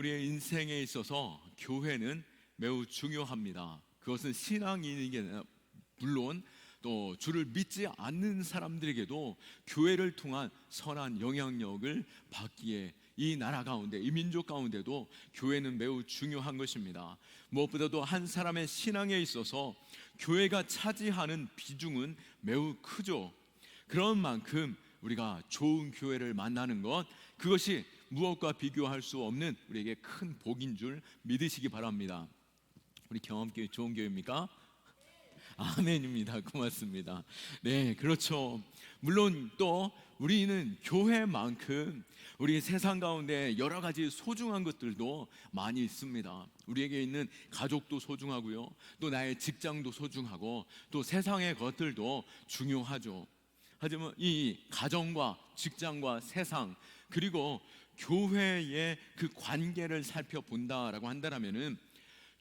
우리의 인생에 있어서 교회는 매우 중요합니다. 그것은 신앙인에게는 물론 또 주를 믿지 않는 사람들에게도 교회를 통한 선한 영향력을 받기에 이 나라 가운데, 이 민족 가운데도 교회는 매우 중요한 것입니다. 무엇보다도 한 사람의 신앙에 있어서 교회가 차지하는 비중은 매우 크죠. 그런 만큼 우리가 좋은 교회를 만나는 것, 그것이 무엇과 비교할 수 없는 우리에게 큰 복인 줄 믿으시기 바랍니다. 우리 경험교회 좋은 교회입니까? 아멘입니다. 고맙습니다. 네, 그렇죠. 물론 또 우리는 교회만큼 우리 세상 가운데 여러 가지 소중한 것들도 많이 있습니다. 우리에게 있는 가족도 소중하고요, 또 나의 직장도 소중하고, 또 세상의 것들도 중요하죠. 하지만 이 가정과 직장과 세상, 그리고 교회의 그 관계를 살펴본다라고 한다면은,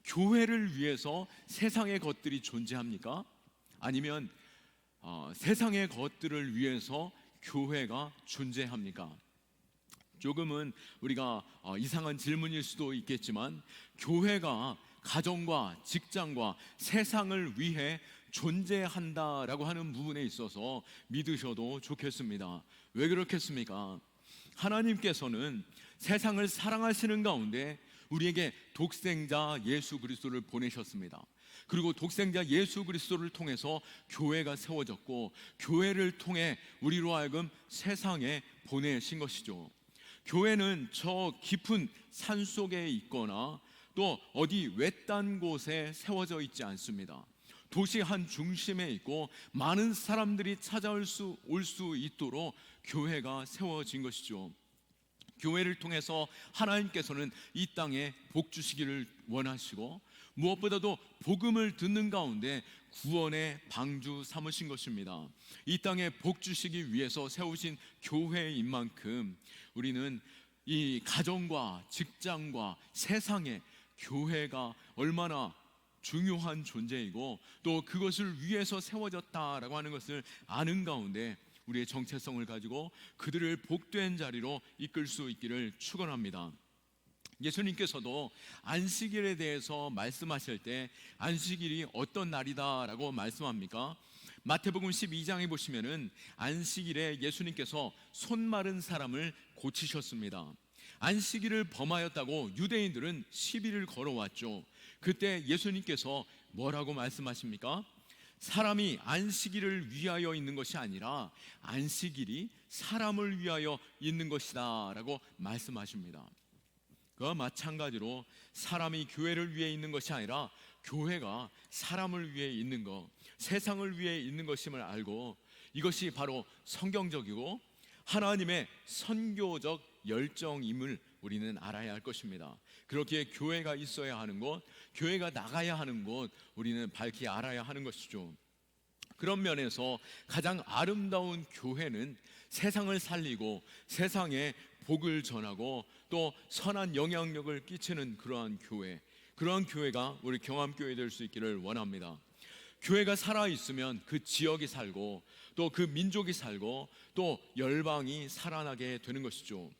교회를 위해서 세상의 것들이 존재합니까? 아니면 세상의 것들을 위해서 교회가 존재합니까? 조금은 우리가 이상한 질문일 수도 있겠지만, 교회가 가정과 직장과 세상을 위해 존재한다라고 하는 부분에 있어서 믿으셔도 좋겠습니다. 왜 그렇겠습니까? 하나님께서는 세상을 사랑하시는 가운데 우리에게 독생자 예수 그리스도를 보내셨습니다. 그리고 독생자 예수 그리스도를 통해서 교회가 세워졌고, 교회를 통해 우리로 하여금 세상에 보내신 것이죠. 교회는 저 깊은 산 속에 있거나 또 어디 외딴 곳에 세워져 있지 않습니다. 도시 한 중심에 있고 많은 사람들이 찾아올 수 있도록 교회가 세워진 것이죠. 교회를 통해서 하나님께서는 이 땅에 복 주시기를 원하시고, 무엇보다도 복음을 듣는 가운데 구원의 방주 삼으신 것입니다. 이 땅에 복 주시기 위해서 세우신 교회인 만큼 우리는 이 가정과 직장과 세상에 교회가 얼마나 중요한 존재이고, 또 그것을 위해서 세워졌다라고 하는 것을 아는 가운데 우리의 정체성을 가지고 그들을 복된 자리로 이끌 수 있기를 축원합니다. 예수님께서도 안식일에 대해서 말씀하실 때 안식일이 어떤 날이다라고 말씀합니까? 마태복음 12장에 보시면은 안식일에 예수님께서 손 마른 사람을 고치셨습니다. 안식일을 범하였다고 유대인들은 시비를 걸어왔죠. 그때 예수님께서 뭐라고 말씀하십니까? 사람이 안식일을 위하여 있는 것이 아니라 안식일이 사람을 위하여 있는 것이다 라고 말씀하십니다. 그와 마찬가지로 사람이 교회를 위해 있는 것이 아니라 교회가 사람을 위해 있는 것, 세상을 위해 있는 것임을 알고, 이것이 바로 성경적이고 하나님의 선교적 열정임을 우리는 알아야 할 것입니다. 그렇기에 교회가 있어야 하는 곳, 교회가 나가야 하는 곳, 우리는 밝히 알아야 하는 것이죠. 그런 면에서 가장 아름다운 교회는 세상을 살리고 세상에 복을 전하고 또 선한 영향력을 끼치는 그러한 교회가 우리 경암교회 될 수 있기를 원합니다. 교회가 살아있으면 그 지역이 살고 또 그 민족이 살고 또 열방이 살아나게 되는 것이죠.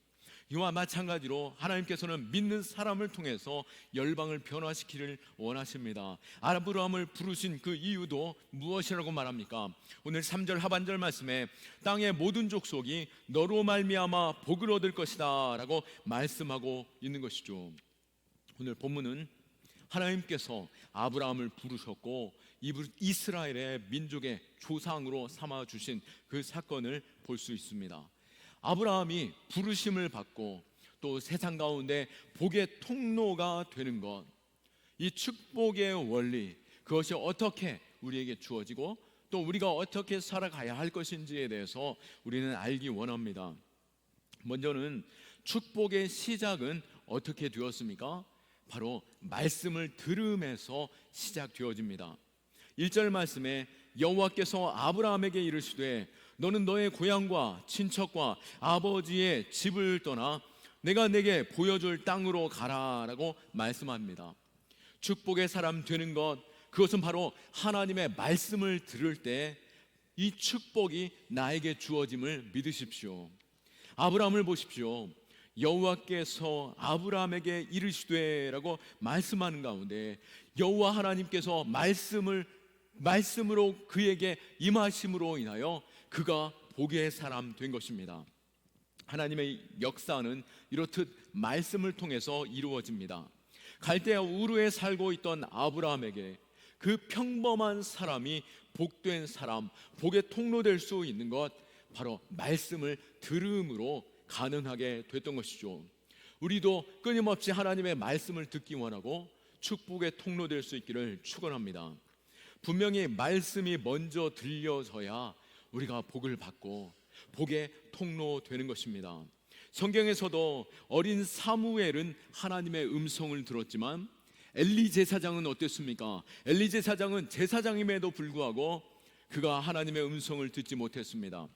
이와 마찬가지로 하나님께서는 믿는 사람을 통해서 열방을 변화시키기를 원하십니다. 아브라함을 부르신 그 이유도 무엇이라고 말합니까? 오늘 3절 하반절 말씀에 땅의 모든 족속이 너로 말미암아 복을 얻을 것이다 라고 말씀하고 있는 것이죠. 오늘 본문은 하나님께서 아브라함을 부르셨고 이스라엘의 민족의 조상으로 삼아주신 그 사건을 볼 수 있습니다. 아브라함이 부르심을 받고 또 세상 가운데 복의 통로가 되는 것, 이 축복의 원리, 그것이 어떻게 우리에게 주어지고 또 우리가 어떻게 살아가야 할 것인지에 대해서 우리는 알기 원합니다. 먼저는 축복의 시작은 어떻게 되었습니까? 바로 말씀을 들음에서 시작되어집니다. 1절 말씀에 여호와께서 아브라함에게 이르시되 너는 너의 고향과 친척과 아버지의 집을 떠나 내가 내게 보여줄 땅으로 가라라고 말씀합니다. 축복의 사람 되는 것, 그것은 바로 하나님의 말씀을 들을 때 이 축복이 나에게 주어짐을 믿으십시오. 아브라함을 보십시오. 여호와께서 아브라함에게 이르시되라고 말씀하는 가운데 여호와 하나님께서 말씀으로 그에게 임하심으로 인하여 그가 복의 사람 된 것입니다. 하나님의 역사는 이렇듯 말씀을 통해서 이루어집니다. 갈대아 우르에 살고 있던 아브라함에게 그 평범한 사람이 복된 사람, 복의 통로 될 수 있는 것, 바로 말씀을 들음으로 가능하게 됐던 것이죠. 우리도 끊임없이 하나님의 말씀을 듣기 원하고 축복의 통로 될 수 있기를 축원합니다. 분명히 말씀이 먼저 들려져야 우리가 복을 받고 복의 통로 되는 것입니다. 성경에서도 어린 사무엘은 하나님의 음성을 들었지만 엘리 제사장은 어땠습니까? 엘리 제사장은 제사장임에도 불구하고 그가 하나님의 음성을 듣지 못했습니다.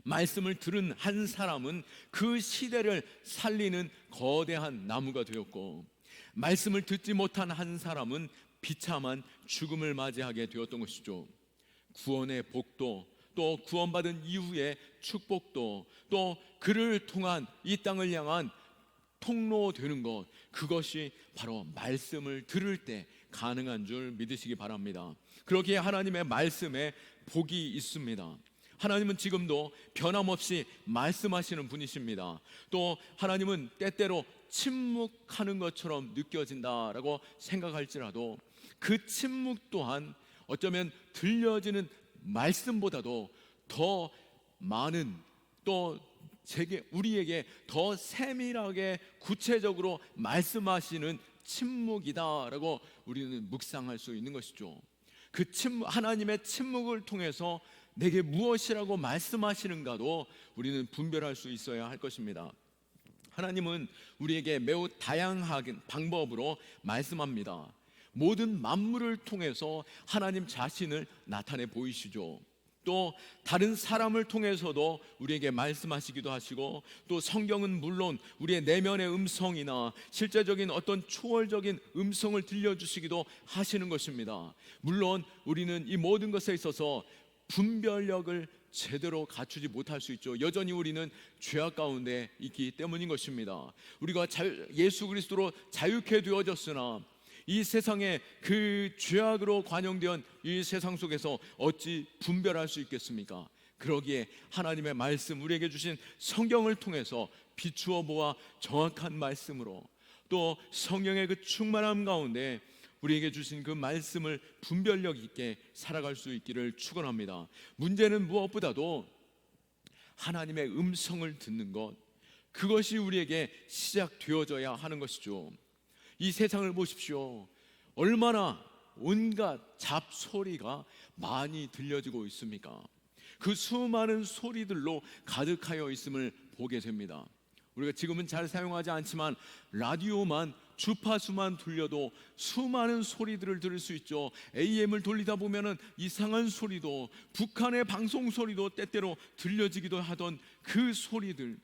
말씀을 들은 한 사람은 그 시대를 살리는 거대한 나무가 되었고, 말씀을 듣지 못한 한 사람은 비참한 죽음을 맞이하게 되었던 것이죠. 구원의 복도, 또 구원받은 이후의 축복도, 또 그를 통한 이 땅을 향한 통로 되는 것, 그것이 바로 말씀을 들을 때 가능한 줄 믿으시기 바랍니다. 그렇기에 하나님의 말씀에 복이 있습니다. 하나님은 지금도 변함없이 말씀하시는 분이십니다. 또 하나님은 때때로 침묵하는 것처럼 느껴진다라고 생각할지라도 그 침묵 또한 어쩌면 들려지는 말씀보다도 더 많은, 또 우리에게 더 세밀하게 구체적으로 말씀하시는 침묵이다라고 우리는 묵상할 수 있는 것이죠. 그 하나님의 침묵을 통해서 내게 무엇이라고 말씀하시는가도 우리는 분별할 수 있어야 할 것입니다. 하나님은 우리에게 매우 다양한 방법으로 말씀합니다. 모든 만물을 통해서 하나님 자신을 나타내 보이시죠. 또 다른 사람을 통해서도 우리에게 말씀하시기도 하시고, 또 성경은 물론 우리의 내면의 음성이나 실제적인 어떤 초월적인 음성을 들려주시기도 하시는 것입니다. 물론 우리는 이 모든 것에 있어서 분별력을 제대로 갖추지 못할 수 있죠. 여전히 우리는 죄악 가운데 있기 때문인 것입니다. 우리가 예수 그리스도로 자유케 되어졌으나 이 세상에 그 죄악으로 관영된 이 세상 속에서 어찌 분별할 수 있겠습니까? 그러기에 하나님의 말씀, 우리에게 주신 성경을 통해서 비추어 보아 정확한 말씀으로, 또 성령의 그 충만함 가운데 우리에게 주신 그 말씀을 분별력 있게 살아갈 수 있기를 축원합니다. 문제는 무엇보다도 하나님의 음성을 듣는 것, 그것이 우리에게 시작되어져야 하는 것이죠. 이 세상을 보십시오. 얼마나 온갖 잡소리가 많이 들려지고 있습니까? 그 수많은 소리들로 가득하여 있음을 보게 됩니다. 우리가 지금은 잘 사용하지 않지만 라디오만, 주파수만 돌려도 수많은 소리들을 들을 수 있죠. AM을 돌리다 보면은 이상한 소리도, 북한의 방송 소리도 때때로 들려지기도 하던 그 소리들,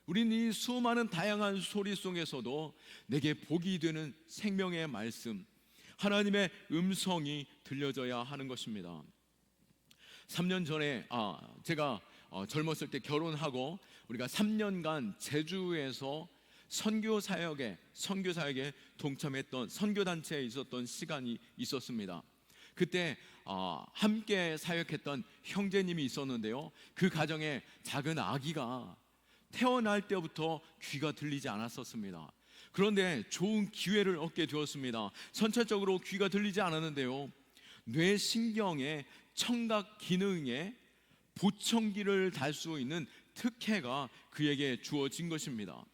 우리는 이 수많은 다양한 소리 속에서도 내게 복이 되는 생명의 말씀, 하나님의 음성이 들려져야 하는 것입니다. 3년 전에 제가 젊었을 때 결혼하고 우리가 3년간 제주에서 선교 사역에 동참했던 선교단체에 있었던 시간이 있었습니다. 그때 함께 사역했던 형제님이 있었는데요, 그 가정에 작은 아기가 태어날 때부터 귀가 들리지 않았었습니다. 그런데 좋은 기회를 얻게 되었습니다. 선천적으로 귀가 들리지 않았는데요, 뇌신경의 청각 기능에 보청기를 달 수 있는 특혜가 그에게 주어진 것입니다.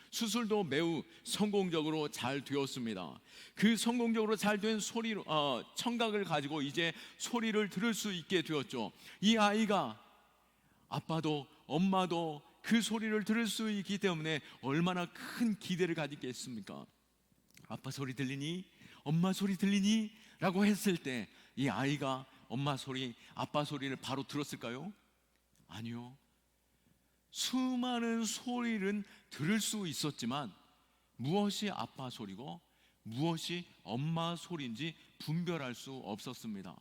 수술도 매우 성공적으로 잘 되었습니다. 그 성공적으로 잘 된 청각을 가지고 이제 소리를 들을 수 있게 되었죠. 이 아이가 아빠도 엄마도 그 소리를 들을 수 있기 때문에 얼마나 큰 기대를 가지겠습니까? 아빠 소리 들리니? 엄마 소리 들리니? 라고 했을 때 이 아이가 엄마 소리, 아빠 소리를 바로 들었을까요? 아니요. 수많은 소리는 들을 수 있었지만 무엇이 아빠 소리고 무엇이 엄마 소리인지 분별할 수 없었습니다.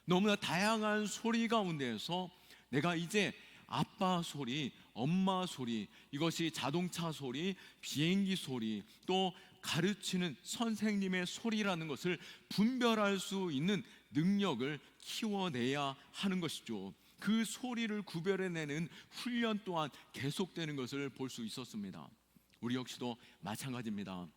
너무나 다양한 소리 가운데에서 내가 이제 아빠 소리, 엄마 소리, 이것이 자동차 소리, 비행기 소리, 또 가르치는 선생님의 소리라는 것을 분별할 수 있는 능력을 키워내야 하는 것이죠. 그 소리를 구별해내는 훈련 또한 계속되는 것을 볼 수 있었습니다. 우리 역시도 마찬가지입니다.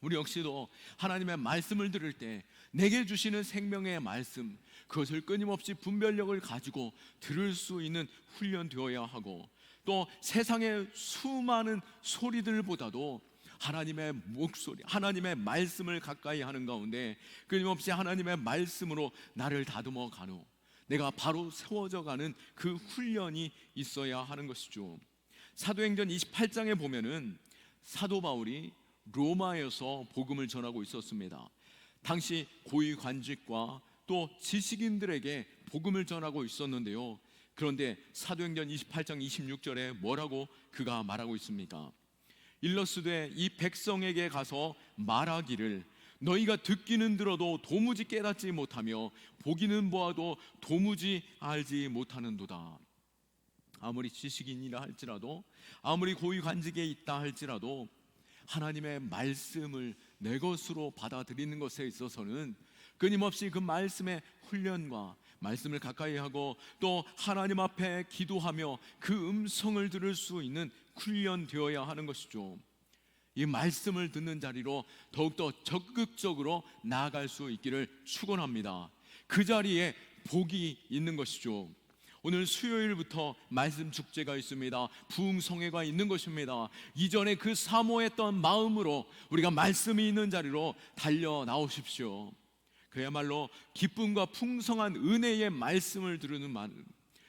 우리 역시도 하나님의 말씀을 들을 때 내게 주시는 생명의 말씀, 그것을 끊임없이 분별력을 가지고 들을 수 있는 훈련되어야 하고, 또 세상의 수많은 소리들보다도 하나님의 목소리, 하나님의 말씀을 가까이 하는 가운데 끊임없이 하나님의 말씀으로 나를 다듬어 가노, 내가 바로 세워져 가는 그 훈련이 있어야 하는 것이죠. 사도행전 28장에 보면은 사도 바울이 로마에서 복음을 전하고 있었습니다. 당시 고위 관직과 또 지식인들에게 복음을 전하고 있었는데요. 그런데 사도행전 28장 26절에 뭐라고 그가 말하고 있습니까? 일러스되 이 백성에게 가서 말하기를 너희가 듣기는 들어도 도무지 깨닫지 못하며 보기는 보아도 도무지 알지 못하는도다. 아무리 지식인이라 할지라도, 아무리 고위 관직에 있다 할지라도 하나님의 말씀을 내 것으로 받아들이는 것에 있어서는 끊임없이 그 말씀의 훈련과 말씀을 가까이 하고 또 하나님 앞에 기도하며 그 음성을 들을 수 있는 훈련되어야 하는 것이죠. 이 말씀을 듣는 자리로 더욱더 적극적으로 나아갈 수 있기를 축원합니다. 그 자리에 복이 있는 것이죠. 오늘 수요일부터 말씀 축제가 있습니다. 부흥성회가 있는 것입니다. 이전에 그 사모했던 마음으로 우리가 말씀이 있는 자리로 달려 나오십시오. 그야말로 기쁨과 풍성한 은혜의 말씀을 들으는 마음,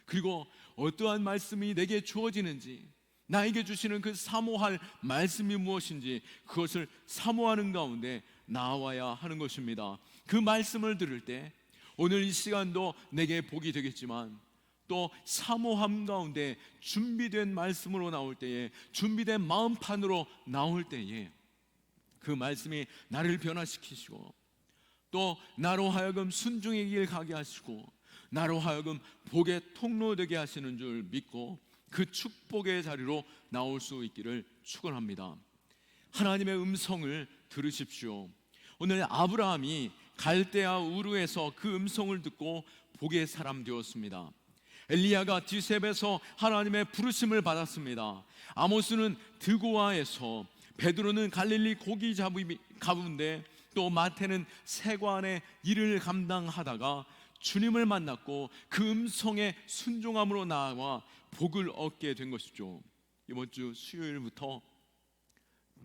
그리고 어떠한 말씀이 내게 주어지는지, 나에게 주시는 그 사모할 말씀이 무엇인지 그것을 사모하는 가운데 나와야 하는 것입니다. 그 말씀을 들을 때 오늘 이 시간도 내게 복이 되겠지만, 또 사모함 가운데 준비된 말씀으로 나올 때에, 준비된 마음판으로 나올 때에 그 말씀이 나를 변화시키시고 또 나로 하여금 순종의 길 가게 하시고 나로 하여금 복의 통로 되게 하시는 줄 믿고 그 축복의 자리로 나올 수 있기를 축원합니다. 하나님의 음성을 들으십시오. 오늘 아브라함이 갈대아 우르에서 그 음성을 듣고 복의 사람 되었습니다. 엘리야가 디셉에서 하나님의 부르심을 받았습니다. 아모스는 드고아에서, 베드로는 갈릴리 고기 잡이 가운데, 또 마태는 세관의 일을 감당하다가 주님을 만났고 그 음성에 순종함으로 나아와 복을 얻게 된 것이죠. 이번 주 수요일부터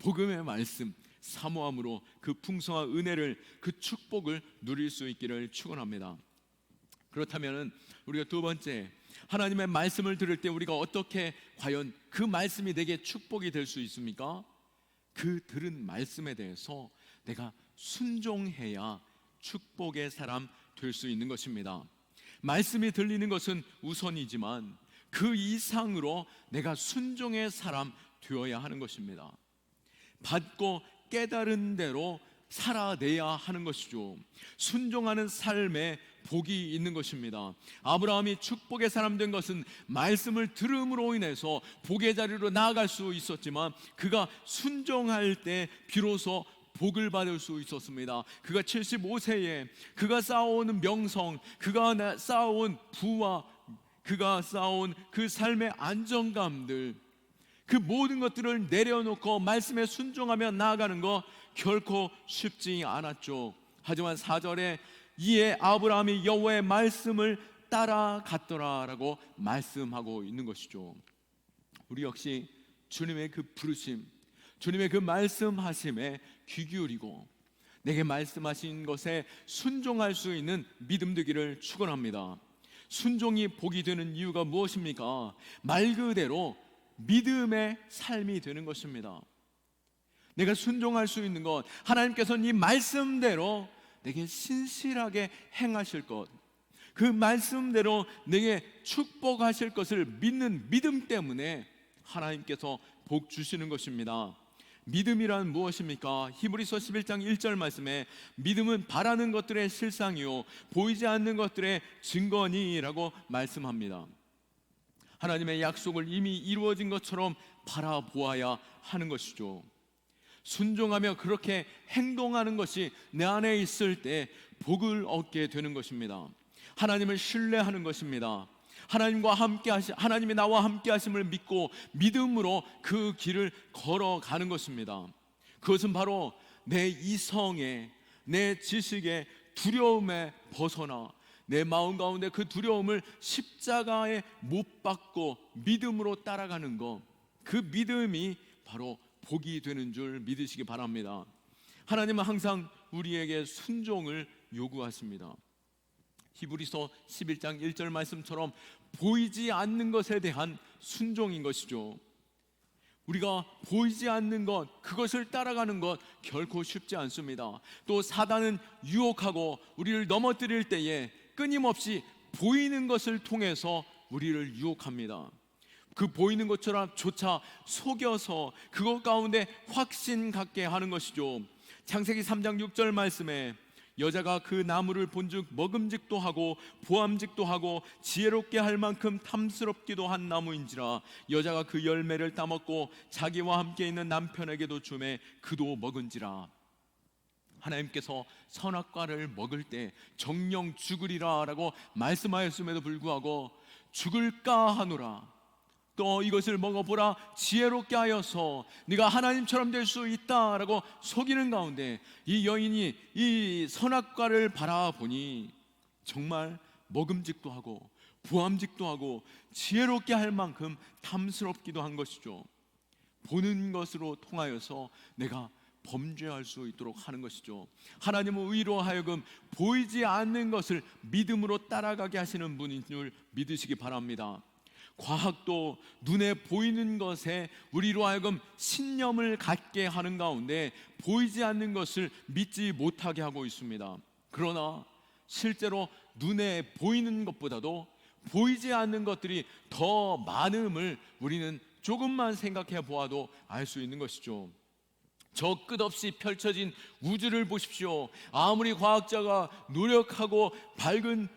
복음의 말씀 사모함으로 그 풍성한 은혜를, 그 축복을 누릴 수 있기를 축원합니다. 그렇다면 우리가 두 번째, 하나님의 말씀을 들을 때 우리가 어떻게 과연 그 말씀이 내게 축복이 될 수 있습니까? 그 들은 말씀에 대해서 내가 순종해야 축복의 사람 될 수 있는 것입니다. 말씀이 들리는 것은 우선이지만 그 이상으로 내가 순종의 사람 되어야 하는 것입니다. 받고 깨달은 대로 살아내야 하는 것이죠. 순종하는 삶에 복이 있는 것입니다. 아브라함이 축복의 사람 된 것은 말씀을 들음으로 인해서 복의 자리로 나아갈 수 있었지만, 그가 순종할 때 비로소 복을 받을 수 있었습니다. 그가 75세에 그가 쌓아온 명성, 그가 쌓아온 부와 그가 쌓아온 그 삶의 안정감들, 그 모든 것들을 내려놓고 말씀에 순종하며 나아가는 것 결코 쉽지 않았죠. 하지만 4절에 이에 아브라함이 여호와의 말씀을 따라갔더라라고 말씀하고 있는 것이죠. 우리 역시 주님의 그 부르심, 주님의 그 말씀하심에 귀 기울이고 내게 말씀하신 것에 순종할 수 있는 믿음 되기를 축원합니다. 순종이 복이 되는 이유가 무엇입니까? 말 그대로 믿음의 삶이 되는 것입니다. 내가 순종할 수 있는 것, 하나님께서는 이 말씀대로 내게 신실하게 행하실 것, 그 말씀대로 내게 축복하실 것을 믿는 믿음 때문에 하나님께서 복 주시는 것입니다. 믿음이란 무엇입니까? 히브리서 11장 1절 말씀에 믿음은 바라는 것들의 실상이요 보이지 않는 것들의 증거니라고 말씀합니다. 하나님의 약속을 이미 이루어진 것처럼 바라보아야 하는 것이죠. 순종하며 그렇게 행동하는 것이 내 안에 있을 때 복을 얻게 되는 것입니다. 하나님을 신뢰하는 것입니다. 하나님이 나와 함께 하심을 믿고 믿음으로 그 길을 걸어가는 것입니다. 그것은 바로 내 이성에, 내 지식에, 두려움에 벗어나 내 마음 가운데 그 두려움을 십자가에 못 박고 믿음으로 따라가는 것, 그 믿음이 바로 복이 되는 줄 믿으시기 바랍니다. 하나님은 항상 우리에게 순종을 요구하십니다. 히브리서 11장 1절 말씀처럼 보이지 않는 것에 대한 순종인 것이죠. 우리가 보이지 않는 것, 그것을 따라가는 것 결코 쉽지 않습니다. 또 사단은 유혹하고 우리를 넘어뜨릴 때에 끊임없이 보이는 것을 통해서 우리를 유혹합니다. 그 보이는 것처럼 조차 속여서 그것 가운데 확신 갖게 하는 것이죠. 창세기 3장 6절 말씀에 여자가 그 나무를 본즉 먹음직도 하고 보암직도 하고 지혜롭게 할 만큼 탐스럽기도 한 나무인지라 여자가 그 열매를 따먹고 자기와 함께 있는 남편에게도 주매 그도 먹은지라. 하나님께서 선악과를 먹을 때 정령 죽으리라 라고 말씀하였음에도 불구하고 죽을까 하노라, 또 이것을 먹어보라 지혜롭게 하여서 네가 하나님처럼 될 수 있다라고 속이는 가운데 이 여인이 이 선악과를 바라보니 정말 먹음직도 하고 부함직도 하고 지혜롭게 할 만큼 탐스럽기도 한 것이죠. 보는 것으로 통하여서 내가 범죄할 수 있도록 하는 것이죠. 하나님은 의로 하여금 보이지 않는 것을 믿음으로 따라가게 하시는 분인 줄 믿으시기 바랍니다. 과학도 눈에 보이는 것에 우리로 하여금 신념을 갖게 하는 가운데 보이지 않는 것을 믿지 못하게 하고 있습니다. 그러나 실제로 눈에 보이는 것보다도 보이지 않는 것들이 더 많음을 우리는 조금만 생각해 보아도 알 수 있는 것이죠. 저 끝없이 펼쳐진 우주를 보십시오. 아무리 과학자가 노력하고 밝은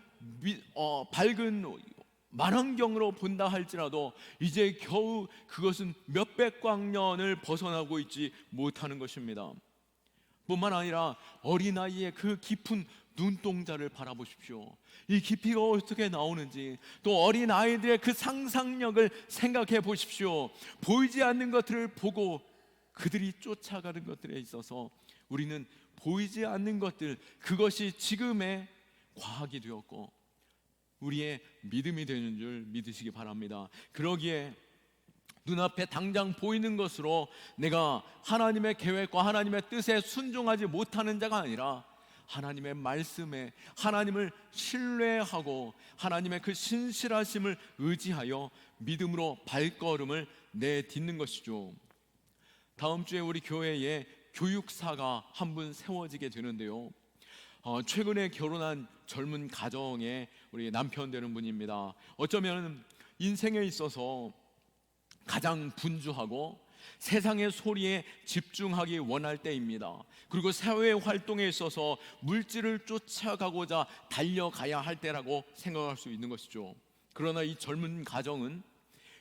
만환경으로 본다 할지라도 이제 겨우 그것은 몇백 광년을 벗어나고 있지 못하는 것입니다. 뿐만 아니라 어린아이의 그 깊은 눈동자를 바라보십시오. 이 깊이가 어떻게 나오는지, 또 어린아이들의 그 상상력을 생각해 보십시오. 보이지 않는 것들을 보고 그들이 쫓아가는 것들에 있어서 우리는 보이지 않는 것들, 그것이 지금의 과학이 되었고 우리의 믿음이 되는 줄 믿으시기 바랍니다. 그러기에 눈앞에 당장 보이는 것으로 내가 하나님의 계획과 하나님의 뜻에 순종하지 못하는 자가 아니라 하나님의 말씀에 하나님을 신뢰하고 하나님의 그 신실하심을 의지하여 믿음으로 발걸음을 내딛는 것이죠. 다음 주에 우리 교회에 교육사가 한 분 세워지게 되는데요. 최근에 결혼한 젊은 가정의 우리 남편 되는 분입니다. 어쩌면 인생에 있어서 가장 분주하고 세상의 소리에 집중하기 원할 때입니다. 그리고 사회 활동에 있어서 물질을 쫓아가고자 달려가야 할 때라고 생각할 수 있는 것이죠. 그러나 이 젊은 가정은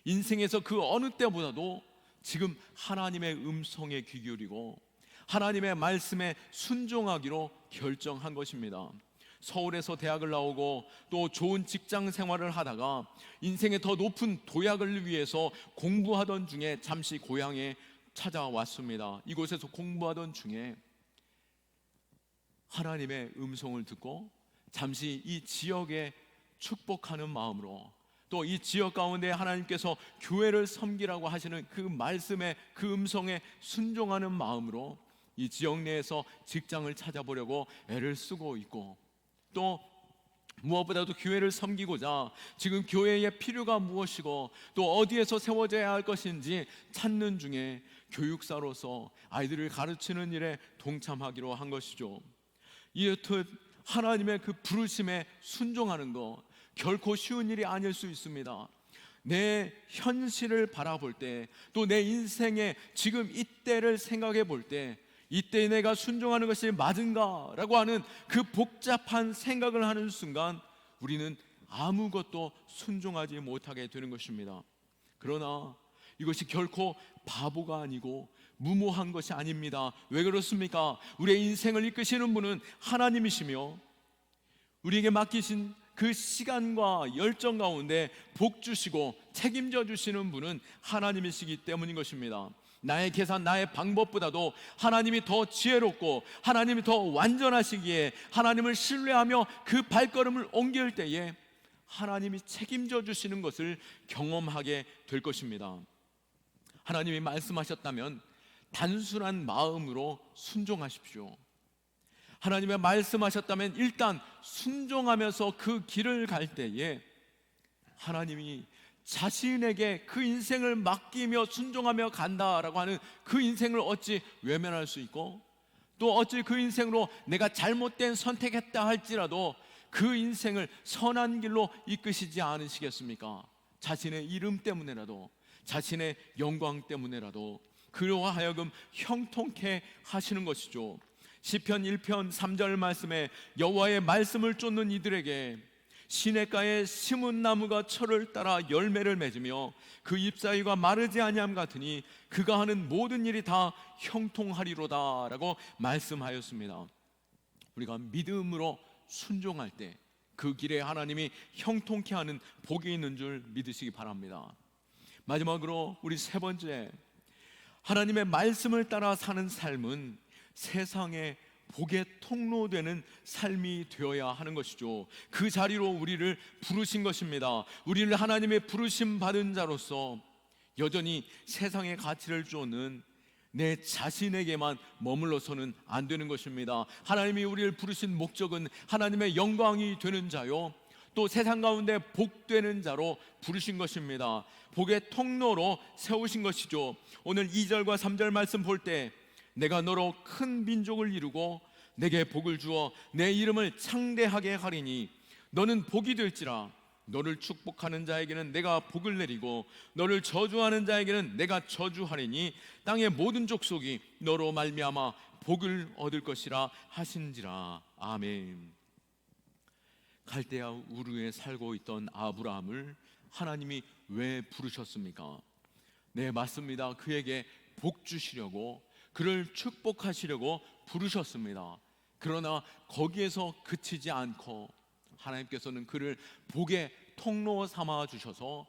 인생에서 그 어느 때보다도 지금 하나님의 음성에 귀 기울이고 하나님의 말씀에 순종하기로 결정한 것입니다. 서울에서 대학을 나오고 또 좋은 직장 생활을 하다가 인생의 더 높은 도약을 위해서 공부하던 중에 잠시 고향에 찾아왔습니다. 이곳에서 공부하던 중에 하나님의 음성을 듣고 잠시 이 지역에 축복하는 마음으로, 또 이 지역 가운데 하나님께서 교회를 섬기라고 하시는 그 말씀에, 그 음성에 순종하는 마음으로 이 지역 내에서 직장을 찾아보려고 애를 쓰고 있고, 또 무엇보다도 교회를 섬기고자 지금 교회의 필요가 무엇이고 또 어디에서 세워져야 할 것인지 찾는 중에 교육사로서 아이들을 가르치는 일에 동참하기로 한 것이죠. 이렇듯 하나님의 그 부르심에 순종하는 것 결코 쉬운 일이 아닐 수 있습니다. 내 현실을 바라볼 때, 또 내 인생의 지금 이때를 생각해 볼 때, 이때 내가 순종하는 것이 맞은가? 라고 하는 그 복잡한 생각을 하는 순간 우리는 아무것도 순종하지 못하게 되는 것입니다. 그러나 이것이 결코 바보가 아니고 무모한 것이 아닙니다. 왜 그렇습니까? 우리의 인생을 이끄시는 분은 하나님이시며 우리에게 맡기신 그 시간과 열정 가운데 복 주시고 책임져 주시는 분은 하나님이시기 때문인 것입니다. 나의 계산, 나의 방법보다도 하나님이 더 지혜롭고 하나님이 더 완전하시기에 하나님을 신뢰하며 그 발걸음을 옮길 때에 하나님이 책임져 주시는 것을 경험하게 될 것입니다. 하나님이 말씀하셨다면 단순한 마음으로 순종하십시오. 하나님의 말씀하셨다면 일단 순종하면서 그 길을 갈 때에 하나님이 자신에게 그 인생을 맡기며 순종하며 간다라고 하는 그 인생을 어찌 외면할 수 있고, 또 어찌 그 인생으로 내가 잘못된 선택했다 할지라도 그 인생을 선한 길로 이끄시지 않으시겠습니까? 자신의 이름 때문에라도, 자신의 영광 때문에라도 그로 하여금 형통케 하시는 것이죠. 시편 1편 3절 말씀에 여호와의 말씀을 쫓는 이들에게 시냇가에 심은 나무가 철을 따라 열매를 맺으며 그 잎사귀가 마르지 아니함 같으니 그가 하는 모든 일이 다 형통하리로다 라고 말씀하였습니다. 우리가 믿음으로 순종할 때 그 길에 하나님이 형통케 하는 복이 있는 줄 믿으시기 바랍니다. 마지막으로 우리 세 번째, 하나님의 말씀을 따라 사는 삶은 세상에 복의 통로되는 삶이 되어야 하는 것이죠. 그 자리로 우리를 부르신 것입니다. 우리를 하나님의 부르심 받은 자로서 여전히 세상의 가치를 쫓는 내 자신에게만 머물러서는 안 되는 것입니다. 하나님이 우리를 부르신 목적은 하나님의 영광이 되는 자요, 또 세상 가운데 복되는 자로 부르신 것입니다. 복의 통로로 세우신 것이죠. 오늘 2절과 3절 말씀 볼 때 내가 너로 큰 민족을 이루고 내게 복을 주어 내 이름을 창대하게 하리니 너는 복이 될지라. 너를 축복하는 자에게는 내가 복을 내리고 너를 저주하는 자에게는 내가 저주하리니 땅의 모든 족속이 너로 말미암아 복을 얻을 것이라 하신지라. 아멘. 갈대아 우르에 살고 있던 아브라함을 하나님이 왜 부르셨습니까? 네, 맞습니다. 그에게 복 주시려고, 그를 축복하시려고 부르셨습니다. 그러나 거기에서 그치지 않고 하나님께서는 그를 복의 통로 삼아 주셔서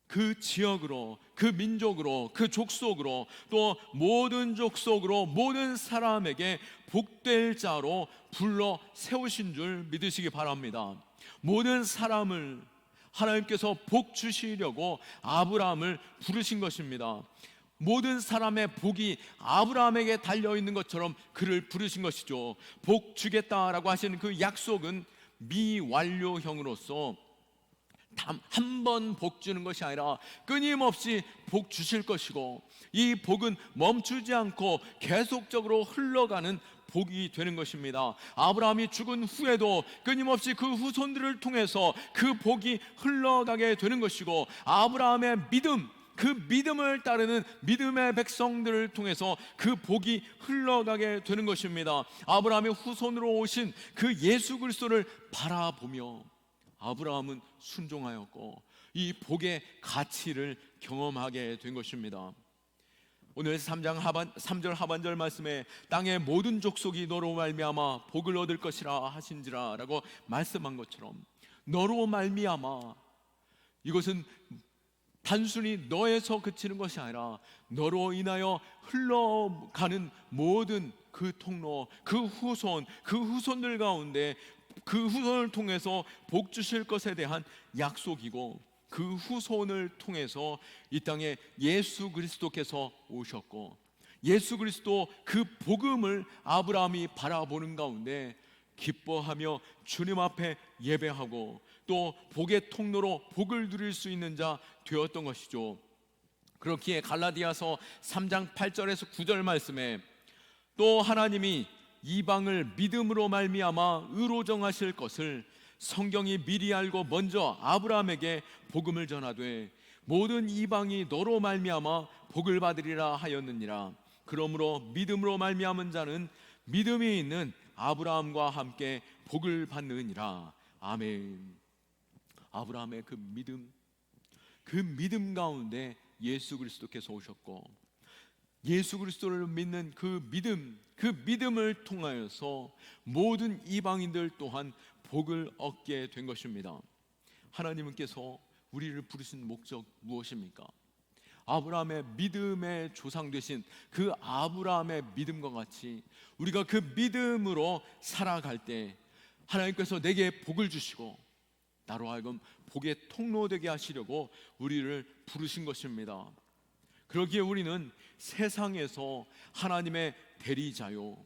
그 지역으로, 그 민족으로, 그 족속으로, 또 모든 족속으로 모든 사람에게 복될 자로 불러 세우신 줄 믿으시기 바랍니다. 모든 사람을 하나님께서 복 주시려고 아브라함을 부르신 것입니다. 모든 사람의 복이 아브라함에게 달려있는 것처럼 그를 부르신 것이죠. 복 주겠다라고 하시는 그 약속은 미완료형으로서 한 번 복 주는 것이 아니라 끊임없이 복 주실 것이고, 이 복은 멈추지 않고 계속적으로 흘러가는 복이 되는 것입니다. 아브라함이 죽은 후에도 끊임없이 그 후손들을 통해서 그 복이 흘러가게 되는 것이고, 아브라함의 믿음, 그 믿음을 따르는 믿음의 백성들을 통해서 그 복이 흘러가게 되는 것입니다. 아브라함의 후손으로 오신 그 예수 그리스도를 바라보며 아브라함은 순종하였고 이 복의 가치를 경험하게 된 것입니다. 오늘 3절 하반절 말씀에 땅의 모든 족속이 너로 말미암아 복을 얻을 것이라 하신지라 라고 말씀한 것처럼, 너로 말미암아, 이것은 단순히 너에서 그치는 것이 아니라 너로 인하여 흘러가는 모든 그 통로, 그 후손, 그 후손들 가운데 그 후손을 통해서 복 주실 것에 대한 약속이고, 그 후손을 통해서 이 땅에 예수 그리스도께서 오셨고, 예수 그리스도 그 복음을 아브라함이 바라보는 가운데 기뻐하며 주님 앞에 예배하고 또 복의 통로로 복을 누릴 수 있는 자 되었던 것이죠. 그렇기에 갈라디아서 3장 8절에서 9절 말씀에 또 하나님이 이방을 믿음으로 말미암아 의로 정하실 것을 성경이 미리 알고 먼저 아브라함에게 복음을 전하되 모든 이방이 너로 말미암아 복을 받으리라 하였느니라. 그러므로 믿음으로 말미암은 자는 믿음이 있는 아브라함과 함께 복을 받느니라. 아멘. 아브라함의 그 믿음 가운데 예수 그리스도께서 오셨고, 예수 그리스도를 믿는 그 믿음을 통하여서 모든 이방인들 또한 복을 얻게 된 것입니다. 하나님께서 우리를 부르신 목적 무엇입니까? 아브라함의 믿음의 조상 되신 그 아브라함의 믿음과 같이 우리가 그 믿음으로 살아갈 때 하나님께서 내게 복을 주시고 나로 하여금 복의 통로 되게 하시려고 우리를 부르신 것입니다. 그러기에 우리는 세상에서 하나님의 대리자요,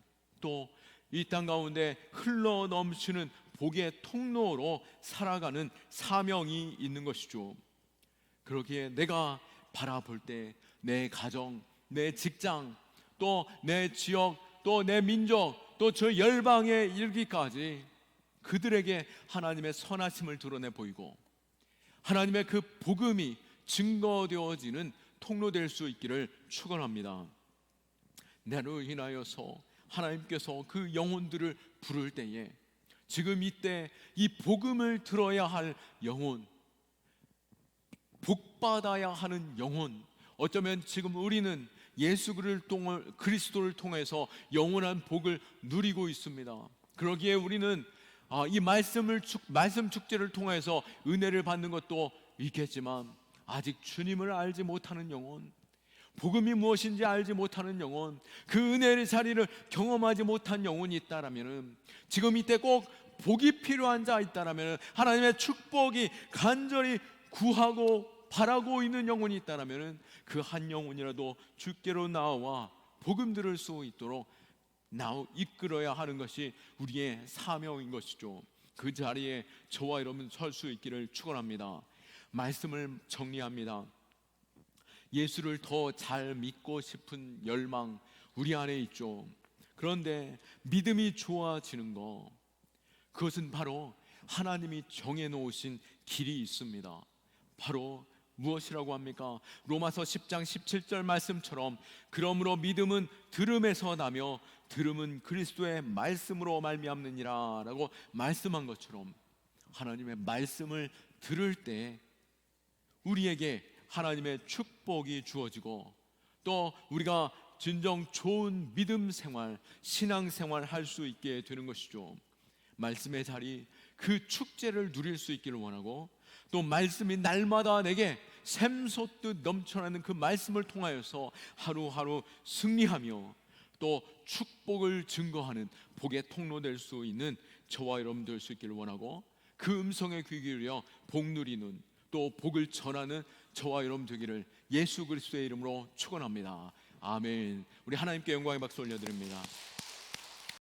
또 이 땅 가운데 흘러 넘치는 복의 통로로 살아가는 사명이 있는 것이죠. 그러기에 내가 바라볼 때 내 가정, 내 직장, 또 내 지역, 또 내 민족, 또 저 열방에 이르기까지 그들에게 하나님의 선하심을 드러내 보이고 하나님의 그 복음이 증거되어지는 통로 될 수 있기를 축원합니다. 나로 인하여서 하나님께서 그 영혼들을 부를 때에 지금 이때 이 복음을 들어야 할 영혼, 복받아야 하는 영혼, 어쩌면 지금 우리는 예수 그리스도를 통해서 영원한 복을 누리고 있습니다. 그러기에 우리는 이 말씀 축제를 통해서 은혜를 받는 것도 있겠지만 아직 주님을 알지 못하는 영혼, 복음이 무엇인지 알지 못하는 영혼, 그 은혜의 자리를 경험하지 못한 영혼이 있다라면, 지금 이때 꼭 복이 필요한 자 있다라면, 하나님의 축복이 간절히 구하고 바라고 있는 영혼이 있다라면 그 한 영혼이라도 주께로 나와 복음 들을 수 있도록 이끌어야 하는 것이 우리의 사명인 것이죠. 그 자리에 저와 여러분 설 수 있기를 축원합니다. 말씀을 정리합니다. 예수를 더 잘 믿고 싶은 열망 우리 안에 있죠. 그런데 믿음이 좋아지는 것, 그것은 바로 하나님이 정해놓으신 길이 있습니다. 바로 무엇이라고 합니까? 로마서 10장 17절 말씀처럼 그러므로 믿음은 들음에서 나며 들음은 그리스도의 말씀으로 말미암느니라 라고 말씀한 것처럼, 하나님의 말씀을 들을 때 우리에게 하나님의 축복이 주어지고 또 우리가 진정 좋은 믿음 생활, 신앙 생활 할 수 있게 되는 것이죠. 말씀의 자리, 그 축제를 누릴 수 있기를 원하고, 또 말씀이 날마다 내게 샘솟듯 넘쳐나는 그 말씀을 통하여서 하루하루 승리하며 또 축복을 증거하는 복의 통로 될 수 있는 저와 여러분 될 수 있기를 원하고, 그 음성에 귀 기울여 복 누리는, 또 복을 전하는 저와 여러분 되기를 예수 그리스도의 이름으로 축원합니다. 아멘. 우리 하나님께 영광의 박수 올려드립니다.